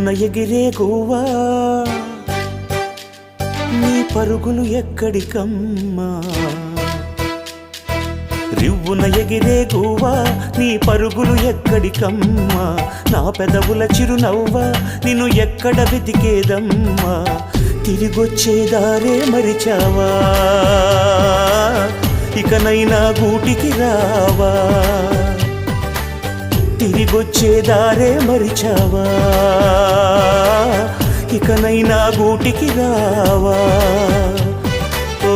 రివ్వున ఎగిరే గువ్వా నీ పరుగులు ఎక్కడికమ్మా రివ్వున ఎగిరే గువ్వా నీ పరుగులు ఎక్కడికమ్మా నా పెదవుల చిరునవ్వా నిన్ను ఎక్కడ వెతికేదమ్మా తిరిగొచ్చేదారే మరిచావా ఇకనైనా గూటికి రావా తిరిగొచ్చేదారే మరిచావా ఇకనైనా గూటికి రావా ఓ